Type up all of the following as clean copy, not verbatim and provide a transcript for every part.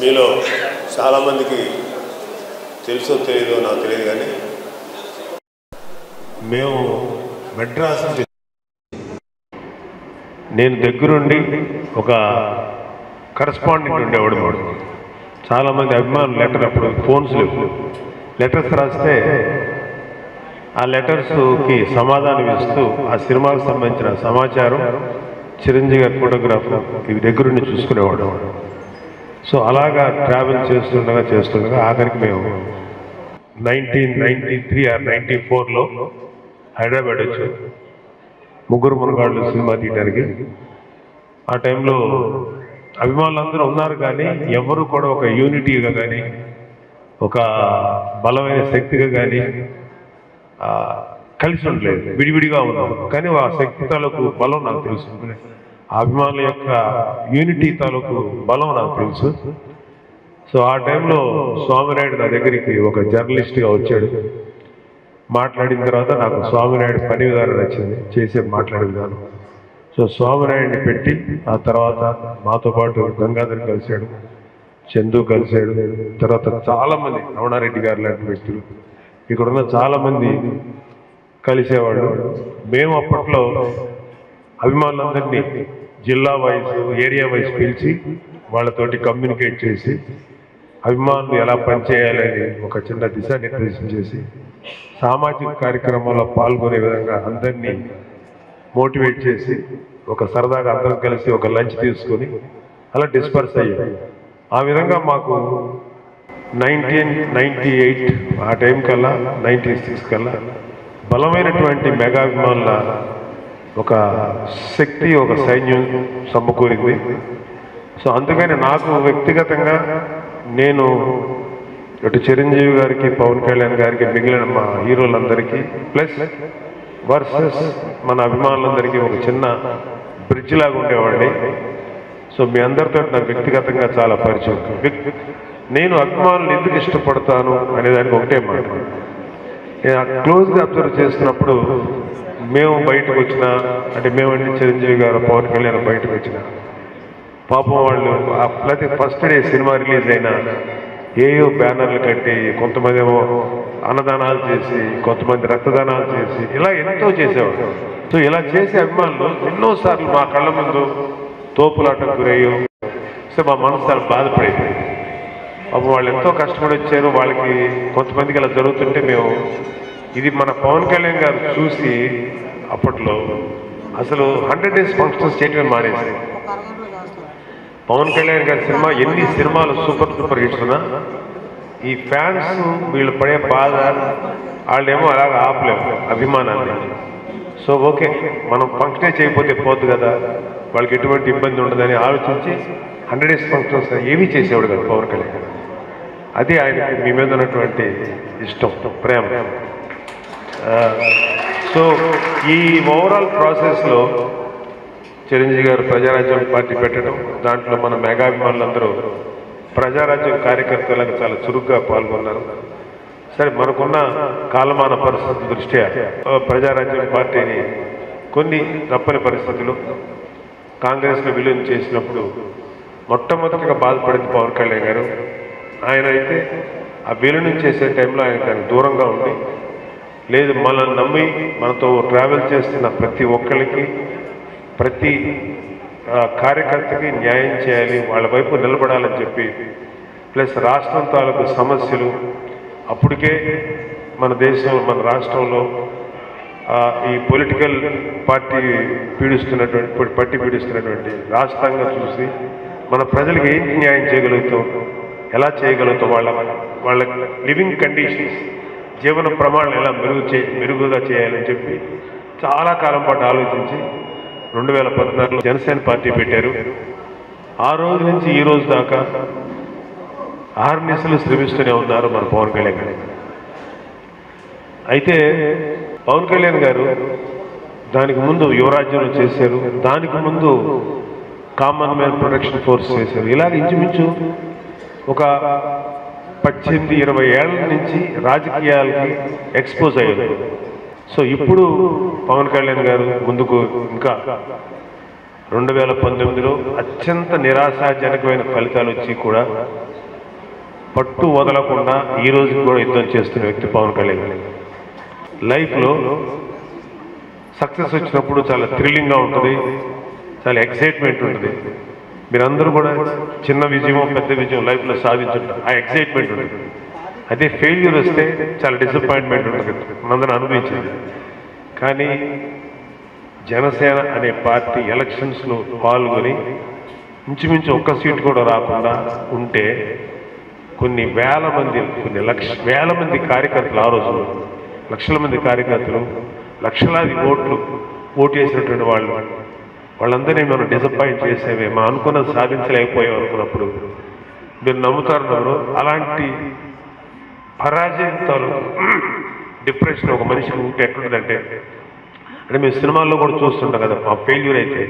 మీలో చాలామందికి తెలుసో తెలియదో నాకు తెలియదు, కానీ మేము మెడ్రాస్ నుంచి నేను దగ్గరుండి ఒక కరస్పాండెంట్ ఉండేవాడు. చాలామంది అభిమానులు లెటర్, అప్పుడు ఫోన్స్ లేవు, లెటర్స్ రాస్తే ఆ లెటర్స్కి సమాధానం ఇస్తూ ఆ సినిమాకు సంబంధించిన సమాచారం, చిరంజీవి గారి ఫోటోగ్రాఫ్ ఇవి దగ్గరుండి చూసుకునేవాడు. సో అలాగా ట్రావెల్ చేస్తుండగా ఆఖరికి మేము 1993 or 94లో హైదరాబాద్ వచ్చి ముగ్గురు మునగాళ్ళు సినిమా తీయడానికి. ఆ టైంలో అభిమానులందరూ ఉన్నారు, కానీ ఎవరు కూడా ఒక యూనిటీగా కానీ ఒక బలమైన శక్తిగా కానీ కలిసి ఉండలేదు, విడివిడిగా ఉన్నాం. కానీ ఆ శక్తి తాలూకు బలం నాకు తెలుసు, అభిమానుల యొక్క యూనిటీ తాలూకు బలం నాకు తెలుసు. సో ఆ టైంలో స్వామినాయుడు నా దగ్గరికి ఒక జర్నలిస్ట్గా వచ్చాడు. మాట్లాడిన తర్వాత నాకు స్వామినాయుడు పని విధానం నచ్చింది, చేసే మాట్లాడే విధానం. సో స్వామినాయుడిని పెట్టి ఆ తర్వాత మాతో పాటు గంగాధర్ కలిశాడు, చందు కలిశాడు, తర్వాత చాలామంది రమణారెడ్డి గారు లాంటి వ్యక్తులు, ఇక్కడున్న చాలామంది కలిసేవాళ్ళు. మేము అప్పట్లో అభిమానులందరినీ జిల్లా వైజ్, ఏరియా వైజ్ పిలిచి వాళ్ళతోటి కమ్యూనికేట్ చేసి అభిమానులు ఎలా పనిచేయాలని ఒక చిన్న దిశానిర్దేశం చేసి సామాజిక కార్యక్రమాల్లో పాల్గొనే విధంగా అందరినీ మోటివేట్ చేసి ఒక సరదాగా అందరం కలిసి ఒక లంచ్ తీసుకొని అలా డిస్పర్స్ అయ్యాం. ఆ విధంగా మాకు 1998 ఆ టైం కల్లా 96 కల్లా బలమైనటువంటి మెగాభిమానుల ఒక శక్తి, ఒక సైన్యం సమకూరింది. సో అందుకని నాకు వ్యక్తిగతంగా నేను ఇటు చిరంజీవి గారికి, పవన్ కళ్యాణ్ గారికి, మిగిలిన మా హీరోలందరికీ ప్లస్ వర్సెస్ మన అభిమానులందరికీ ఒక చిన్న బ్రిడ్జ్ లాగా ఉండేవాడిని. సో మీ అందరితో నాకు వ్యక్తిగతంగా చాలా పరిచయం. నేను అభిమానులు ఎందుకు ఇష్టపడతాను అనేదానికి ఒకటే మాట. నేను క్లోజ్గా అబ్జర్వ్ చేస్తున్నప్పుడు మేము బయటకు వచ్చిన, అంటే మేమంటే చిరంజీవి గారు, పవన్ కళ్యాణ్ బయటకు వచ్చిన పాపం వాళ్ళు ప్రతి ఫస్ట్ డే సినిమా రిలీజ్ అయినా ఏయో బ్యానర్లు కట్టి, కొంతమంది ఏమో అన్నదానాలు చేసి, కొంతమంది రక్తదానాలు చేసి, ఇలా ఎంతో చేసేవాడు. సో ఇలా చేసే అభిమానులు ఎన్నోసార్లు మా కళ్ళ ముందు తోపులాటకు గురయ్యో. సో మా మనసు చాలా బాధపడేది. పాపం వాళ్ళు ఎంతో కష్టపడి వచ్చారు, వాళ్ళకి కొంతమందికి ఇలా జరుగుతుంటే మేము ఇది మన పవన్ కళ్యాణ్ గారు చూసి అప్పట్లో అసలు 100 days ఫంక్షన్స్ చేయటమే మానేసి, పవన్ కళ్యాణ్ గారి సినిమా ఎన్ని సినిమాలు సూపర్ హిట్స్ ఉన్నా ఈ ఫ్యాన్స్ వీళ్ళు పడే బాధ వాళ్ళేమో అలాగ ఆపలేము అభిమానాన్ని. సో ఓకే, మనం ఫంక్షనే చేయకపోతే పోద్దు కదా, వాళ్ళకి ఎటువంటి ఇబ్బంది ఉండదని ఆలోచించి 100 days ఫంక్షన్స్ ఏమీ చేసేవాడు కదా పవన్ కళ్యాణ్. అది ఆయనకి మీ మీద ఉన్నటువంటి ఇష్టం, ప్రేమ. సో ఈ ఓవరాల్ ప్రాసెస్లో చిరంజీవి గారు ప్రజారాజ్యం పార్టీ పెట్టడం, దాంట్లో మన మెగాభిమానులందరూ ప్రజారాజ్యం కార్యకర్తలకు చాలా చురుగ్గా పాల్గొన్నారు. సరే, మనకున్న కాలమాన పరిస్థితుల దృష్ట్యా ప్రజారాజ్యం పార్టీని కొన్ని తప్పని పరిస్థితులు కాంగ్రెస్లో విలీనం చేసినప్పుడు మొట్టమొదటిగా బాధపడింది పవన్ కళ్యాణ్ గారు. ఆయన అయితే ఆ విలీనం చేసే టైంలో ఆయన దానికి దూరంగా ఉండి, లేదు మనల్ని నమ్మి మనతో ట్రావెల్ చేస్తున్న ప్రతి ఒక్కరికి, ప్రతి కార్యకర్తకి న్యాయం చేయాలి, వాళ్ళ వైపు నిలబడాలని చెప్పి, ప్లస్ రాష్ట్రం తాలూకు సమస్యలు అప్పటికే మన దేశం, మన రాష్ట్రంలో ఈ పొలిటికల్ పార్టీ పీడిస్తున్నటువంటి రాష్ట్రంగా చూసి మన ప్రజలకు ఏంటి న్యాయం చేయగలుగుతాం, ఎలా చేయగలుగుతాం, వాళ్ళ లివింగ్ కండిషన్స్, జీవన ప్రమాణాలు ఎలా మెరుగుగా చేయాలని చెప్పి చాలా కాలం పాటు ఆలోచించి 2014లో జనసేన పార్టీ పెట్టారు. ఆ రోజు నుంచి ఈ రోజు దాకా ఆర్నిసలు శ్రమిస్తూనే ఉన్నారు మన పవన్ కళ్యాణ్ గారు. అయితే పవన్ కళ్యాణ్ గారు దానికి ముందు యువరాజ్యంలో చేశారు, దానికి ముందు కామన్ మ్యాన్ ప్రొటెక్షన్ ఫోర్స్ చేశారు. ఇలాగ ఇంచుమించు ఒక 18-20 ఏళ్ల నుంచి రాజకీయాలకి ఎక్స్పోజ్ అయ్యారు. సో ఇప్పుడు పవన్ కళ్యాణ్ గారు ముందుకు ఇంకా 2019లో అత్యంత నిరాశాజనకమైన ఫలితాలు వచ్చి కూడా పట్టు వదలకుండా ఈ రోజు కూడా యుద్ధం చేస్తున్న వ్యక్తి పవన్ కళ్యాణ్. లైఫ్లో సక్సెస్ వచ్చినప్పుడు చాలా థ్రిల్లింగ్గా ఉంటుంది, చాలా ఎక్సైట్మెంట్ ఉంటుంది. మీరందరూ కూడా చిన్న విజయమో పెద్ద విజయం లైఫ్లో సాధించుంటారు, ఆ ఎక్సైట్మెంట్ ఉంటుంది. అదే ఫెయిల్యూర్ వస్తే చాలా డిసప్పాయింట్మెంట్ ఉంటుంది, మనందరం అనుభవించింది. కానీ జనసేన అనే పార్టీ ఎలక్షన్స్లో పాల్గొని ఇంచుమించు ఒక్క సీటు కూడా రాకుండా ఉంటే కొన్ని వేల మంది వేల మంది కార్యకర్తలు, ఆ రోజు లక్షల మంది కార్యకర్తలు, లక్షలాది ఓటు వేసినటువంటి వాళ్ళందరినీ మనం డిసప్పాయింట్ చేసేవే, మనం అనుకున్నది సాధించలేకపోయాం అనుకున్నప్పుడు మీరు నమ్ముతారు. అలాంటి పరాజయంతో డిప్రెషన్ ఒక మనిషికి ఉంటే ఎట్లుంటుందంటే, అంటే మేము సినిమాల్లో కూడా చూస్తుంటాం కదా, ఆ ఫెయిల్యూర్ అయితే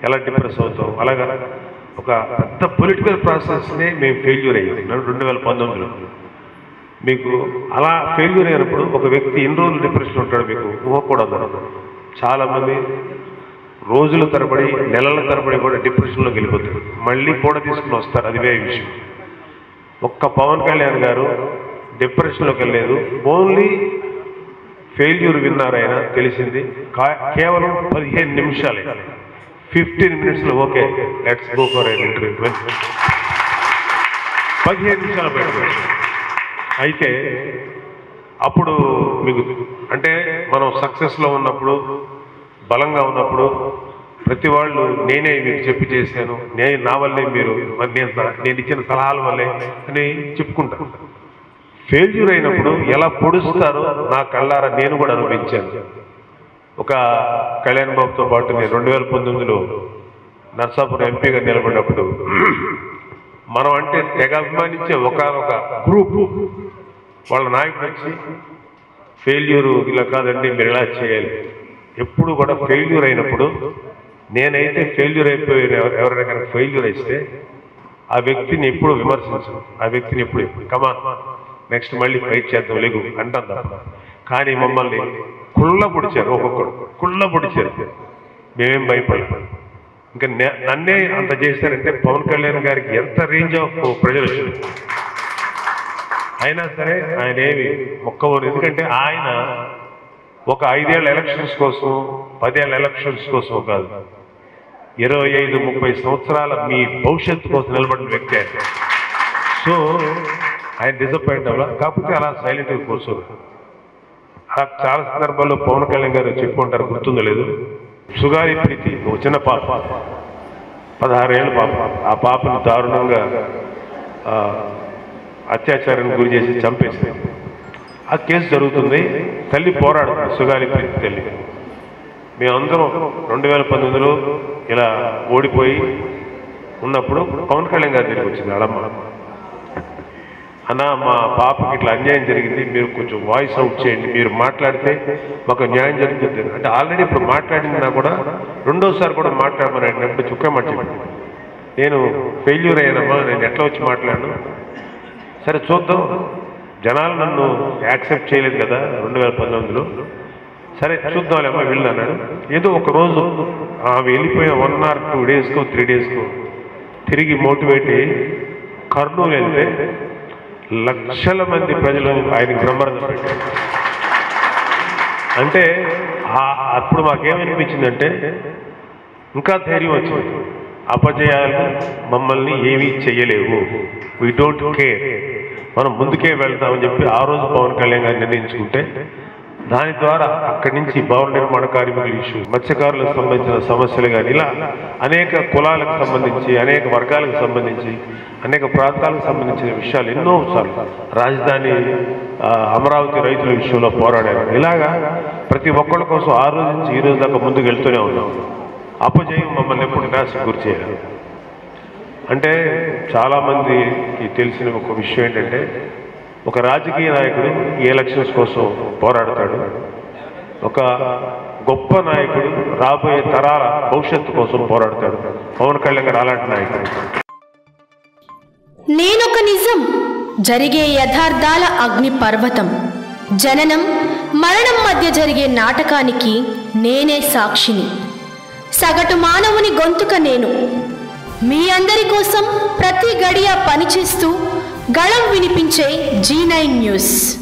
ఎలా డిప్రెస్ అవుతాం. అలాగా ఒక పెద్ద పొలిటికల్ ప్రాసెస్నే మేము ఫెయిల్యూర్ అయ్యాం 2019లో. మీకు అలా ఫెయిల్యూర్ అయినప్పుడు ఒక వ్యక్తి ఎన్ని రోజులు డిప్రెషన్ ఉంటాడు మీకు ఊహకూడదు. చాలామంది రోజుల తరబడి నెలల తరబడి కూడా డిప్రెషన్లోకి వెళ్ళిపోతారు, మళ్ళీ కూడా తీసుకుని వస్తారు, అది వేరే విషయం. ఒక్క పవన్ కళ్యాణ్ గారు డిప్రెషన్లోకి వెళ్ళలేదు, ఓన్లీ ఫెయిల్యూర్ విన్నారైనా తెలిసింది కేవలం 15 నిమిషాలే, 15 మినిట్స్లో okay let's go for N interview 15 నిమిషాలు పెట్టారు. అయితే అప్పుడు మీకు అంటే మనం సక్సెస్లో ఉన్నప్పుడు, బలంగా ఉన్నప్పుడు ప్రతి వాళ్ళు నేనే మీకు చెప్పి చేశాను, నా వల్లే మీరు నేను ఇచ్చిన సలహాల వల్లే అని చెప్పుకుంటాను. ఫెయిల్యూర్ అయినప్పుడు ఎలా పొడుస్తారో నా కళ్ళారా నేను కూడా అనుభవించాను. ఒక కళ్యాణ్ బాబుతో పాటు నేను 2019లో నర్సాపురం ఎంపీగా నిలబడినప్పుడు మనం అంటే తెగ అభిమానించే ఒక గ్రూప్ వాళ్ళ నాయకుడు వచ్చి ఫెయిల్యూరు ఇలా కాదండి మీరు ఇలా చేయాలి. ఎప్పుడు కూడా ఫెయిల్యూర్ అయినప్పుడు నేనైతే ఫెయిల్యూర్ అయిపోయిన ఎవరైనా కనుక ఫెయిల్యూర్ అయితే ఆ వ్యక్తిని ఎప్పుడు విమర్శించను, ఆ వ్యక్తిని ఎప్పుడు కమాన్ నెక్స్ట్ మళ్ళీ ఫైట్ చేద్దాం లేగు అంటాం తప్ప. కానీ మమ్మల్ని కుళ్ళ పొడిచారు, ఒక్కొక్కడు కుళ్ళ పొడిచారు, మేమేం భయపడలేదు. ఇంకా నన్నే అంత చేశారంటే పవన్ కళ్యాణ్ గారికి ఎంత రేంజ్ ఆఫ్ ప్రజలు వచ్చింది. అయినా సరే ఆయన ఏమి మొక్కవరు, ఎందుకంటే ఆయన ఒక 5 ఏళ్ల ఎలక్షన్స్ కోసం 10 ఏళ్ల ఎలక్షన్స్ కోసం కాదు, 25-30 సంవత్సరాల మీ భవిష్యత్తు కోసం నిలబడిన వ్యక్తి ఆయన. సో ఆయన డిసప్పాయింట్ అవ్వాలి, కాకపోతే అలా సైలెంట్గా కూర్చోరు. అలా చాలా సందర్భాల్లో పవన్ కళ్యాణ్ గారు చెప్పుకుంటారు, గుర్తుందో లేదు. సుగారి ప్రీతి ఒక చిన్న పాప, 16 ఏళ్ళ పాప, ఆ పాపను దారుణంగా అత్యాచారానికి గురి చేసి చంపేసింది. ఆ కేసు జరుగుతుంది, తల్లి పోరాడుతుంది, సుగారి ప్రీతి తల్లి. మేమందరం 2019లో ఇలా ఓడిపోయి ఉన్నప్పుడు పవన్ కళ్యాణ్ గారి దగ్గరికి వచ్చింది అడమ్మ, అన్న మా పాపకి ఇట్లా అన్యాయం జరిగింది, మీరు కొంచెం వాయిస్ అవుట్ చేయండి, మీరు మాట్లాడితే మాకు న్యాయం జరుగుతుంది అంటే. ఆల్రెడీ ఇప్పుడు మాట్లాడినా కూడా రెండోసారి కూడా మాట్లాడమని అడిగినప్పుడు చుక్క మాట చెప్పండి, నేను ఫెయిల్యూర్ అయ్యానమ్మా, నేను ఎట్లా వచ్చి మాట్లాడను, సరే చూద్దాం, జనాలు నన్ను యాక్సెప్ట్ చేయలేదు కదా 2019లో, సరే చూద్దాంలేమ్మా వెళ్ళు అన్నాడు. ఏదో ఒకరోజు వెళ్ళిపోయిన 1 or 2 డేస్కో 3 డేస్కో తిరిగి మోటివేట్ అయ్యి కర్నూలు వెళ్తే లక్షల మంది ప్రజలు ఆయనకి బ్రహ్మరథం పెట్టారు. అంటే అప్పుడు మాకేమనిపించిందంటే ఇంకా ధైర్యం వచ్చింది, అపజయాలు మమ్మల్ని ఏమీ చెయ్యలేవు, వీ డోంట్ కేర్, మనం ముందుకే వెళ్తామని చెప్పి ఆ రోజు పవన్ కళ్యాణ్ గారు నిర్ణయించుకుంటే దాని ద్వారా అక్కడి నుంచి భవన నిర్మాణ కార్మికుల ఇష్యూ, మత్స్యకారులకు సంబంధించిన సమస్యలు కానీ ఇలా అనేక కులాలకు సంబంధించి, అనేక వర్గాలకు సంబంధించి, అనేక ప్రాంతాలకు సంబంధించిన విషయాలు ఎన్నోసార్లు, రాజధాని అమరావతి రైతుల విషయంలో పోరాడారు. ఇలాగా ప్రతి ఒక్కళ్ళ కోసం ఆ రోజు నుంచి ఈ రోజు దాకా ముందుకు వెళ్తూనే ఉన్నాం. అపజయం మమ్మల్ని ఎప్పుడు నిరాశకు గురి చేయాలి. అంటే చాలామందికి తెలిసిన ఒక విషయం ఏంటంటే, ఒక రాజకీయ నాయకుడు ఈ ఎలక్షన్స్ కోసం పోరాడతాడు, ఒక గొప్ప నాయకుడు రాబోయే తరాల భవిష్యత్తు కోసం పోరాడతాడు. పవన్ కళ్యాణ్ గారు అలాంటి నాయకుడు. నేనొక నిజం, జరిగే యథార్థాల అగ్ని పర్వతం, జననం మరణం మధ్య జరిగే నాటకానికి నేనే సాక్షిని. సగటు మానవుని గొంతుక నేను. మీ అందరి కోసం ప్రతి గడియ పనిచేస్తూ గళం వినిపించే G9 న్యూస్.